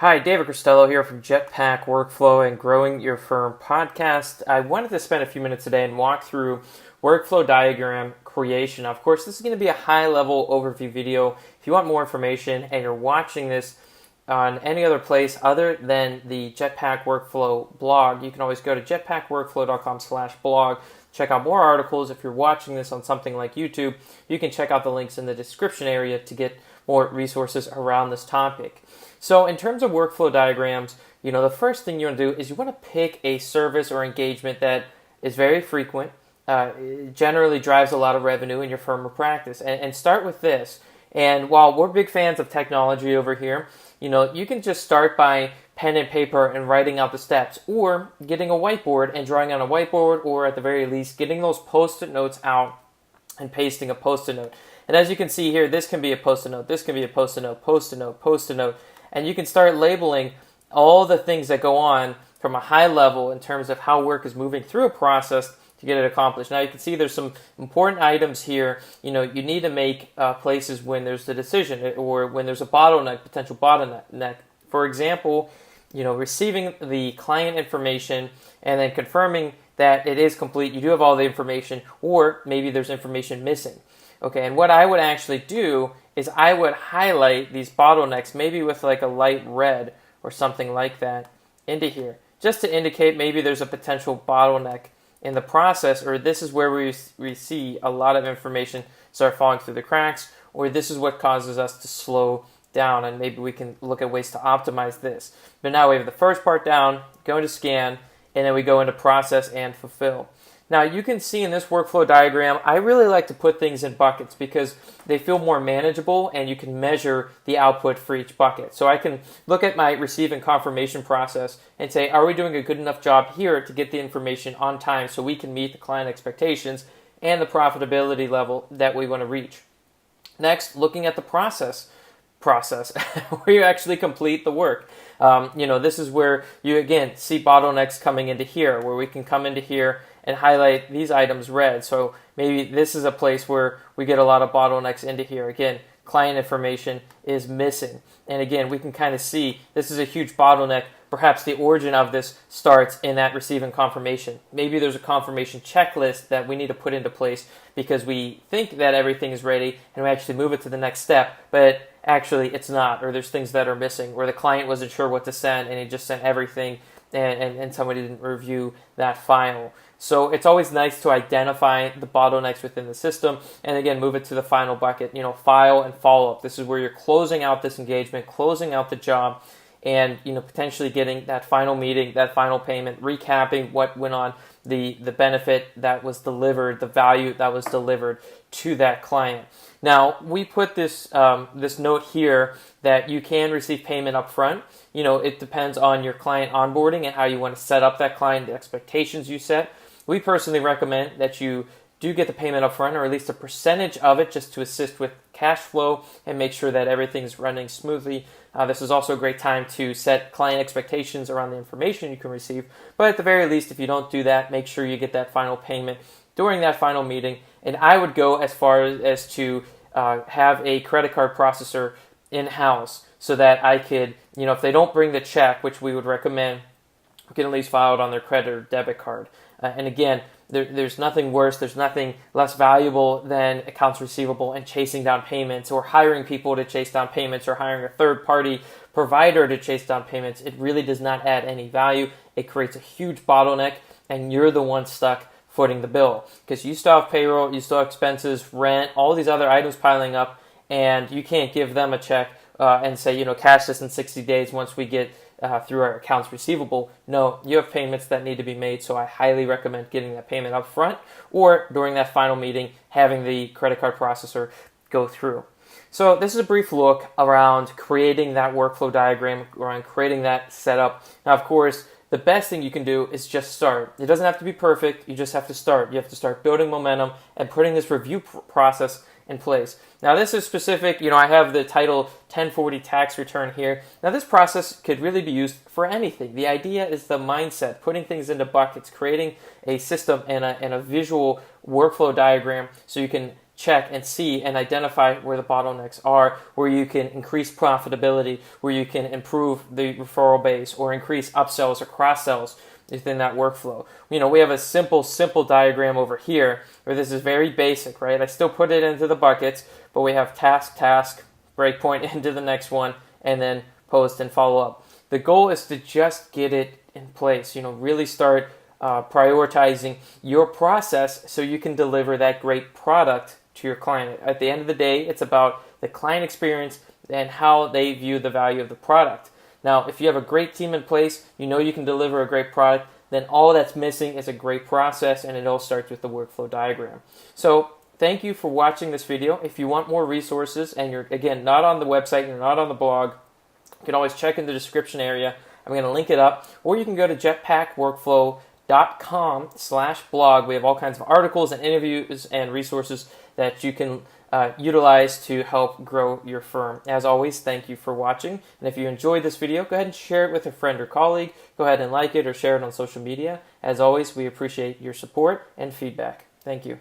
Hi, David Costello here from Jetpack Workflow and Growing Your Firm podcast. I wanted to spend a few minutes today and walk through workflow diagram creation. Now, of course, this is going to be a high-level overview video. If you want more information and you're watching this on any other place other than the Jetpack Workflow blog, you can always go to jetpackworkflow.com/blog. Check out more articles. If you're watching this on something like YouTube, you can check out the links in the description area to get more resources around this topic. So in terms of workflow diagrams, the first thing you want to do is you want to pick a service or engagement that is very frequent, generally drives a lot of revenue in your firm or practice, and start with this. And while we're big fans of technology over here, you can just start by pen and paper and writing out the steps, or getting a whiteboard and drawing on a whiteboard, or at the very least, getting those post-it notes out and pasting a post-it note. And as you can see here, this can be a post-it note, this can be a post-it note, post-it note, post-it note, and you can start labeling all the things that go on from a high level in terms of how work is moving through a process to get it accomplished. Now you can see there's some important items here. You need to make places when there's the decision or when there's a bottleneck, potential bottleneck. For example, receiving the client information and then confirming that it is complete, you do have all the information, or maybe there's information missing. Okay, and what I would actually do is I would highlight these bottlenecks, maybe with like a light red or something like that, into here, just to indicate maybe there's a potential bottleneck in the process, or this is where we see a lot of information start falling through the cracks, or this is what causes us to slow down, and maybe we can look at ways to optimize this. But now we have the first part down, go into scan, and then we go into process and fulfill. Now you can see in this workflow diagram, I really like to put things in buckets because they feel more manageable and you can measure the output for each bucket. So I can look at my receive and confirmation process and say, are we doing a good enough job here to get the information on time so we can meet the client expectations and the profitability level that we want to reach. Next, looking at the process where you actually complete the work. This is where you again see bottlenecks coming into here, where we can come into here and highlight these items red. So maybe this is a place where we get a lot of bottlenecks into here. Again, client information is missing. And again, we can kind of see this is a huge bottleneck. Perhaps the origin of this starts in that receive and confirmation. Maybe there's a confirmation checklist that we need to put into place because we think that everything is ready and we actually move it to the next step, but actually it's not, or there's things that are missing, or the client wasn't sure what to send and he just sent everything and somebody didn't review that file. So it's always nice to identify the bottlenecks within the system and again move it to the final bucket, file and follow-up. This is where you're closing out this engagement, closing out the job, and potentially getting that final meeting, that final payment, recapping what went on, the benefit that was delivered, the value that was delivered to that client. Now we put this this note here that you can receive payment up front. It depends on your client onboarding and how you want to set up that client, the expectations you set. We personally recommend that you do get the payment up front, or at least a percentage of it, just to assist with cash flow and make sure that everything's running smoothly. This is also a great time to set client expectations around the information you can receive. But at the very least, if you don't do that, make sure you get that final payment during that final meeting. And I would go as far as to have a credit card processor in-house so that I could, if they don't bring the check, which we would recommend, we can at least file it on their credit or debit card. And again, there's nothing worse, there's nothing less valuable than accounts receivable and chasing down payments, or hiring people to chase down payments, or hiring a third-party provider to chase down payments. It really does not add any value. It creates a huge bottleneck, and you're the one stuck footing the bill because you still have payroll, you still have expenses, rent, all these other items piling up, and you can't give them a check and say, cash this in 60 days once we get through our accounts receivable. No, you have payments that need to be made, so I highly recommend getting that payment up front or during that final meeting, having the credit card processor go through. So this is a brief look around creating that workflow diagram, around creating that setup. Now, of course, the best thing you can do is just start. It doesn't have to be perfect. You just have to start. You have to start building momentum and putting this review process in place. Now this is specific, I have the title 1040 tax return here. Now this process could really be used for anything. The idea is the mindset, putting things into buckets, creating a system and a visual workflow diagram so you can check and see and identify where the bottlenecks are, where you can increase profitability, where you can improve the referral base or increase upsells or cross-sells within that workflow. We have a simple diagram over here where this is very basic, right? I still put it into the buckets, but we have task, breakpoint into the next one, and then post and follow up. The goal is to just get it in place, really start prioritizing your process so you can deliver that great product to your client. At the end of the day, it's about the client experience and how they view the value of the product. Now, if you have a great team in place, you can deliver a great product, then all that's missing is a great process, and it all starts with the workflow diagram. So thank you for watching this video. If you want more resources and you're, again, not on the website, you're not on the blog, you can always check in the description area. I'm going to link it up, or you can go to jetpackworkflow.com/blog. We have all kinds of articles and interviews and resources that you can utilize to help grow your firm. As always, thank you for watching. And if you enjoyed this video, go ahead and share it with a friend or colleague. Go ahead and like it or share it on social media. As always, we appreciate your support and feedback. Thank you.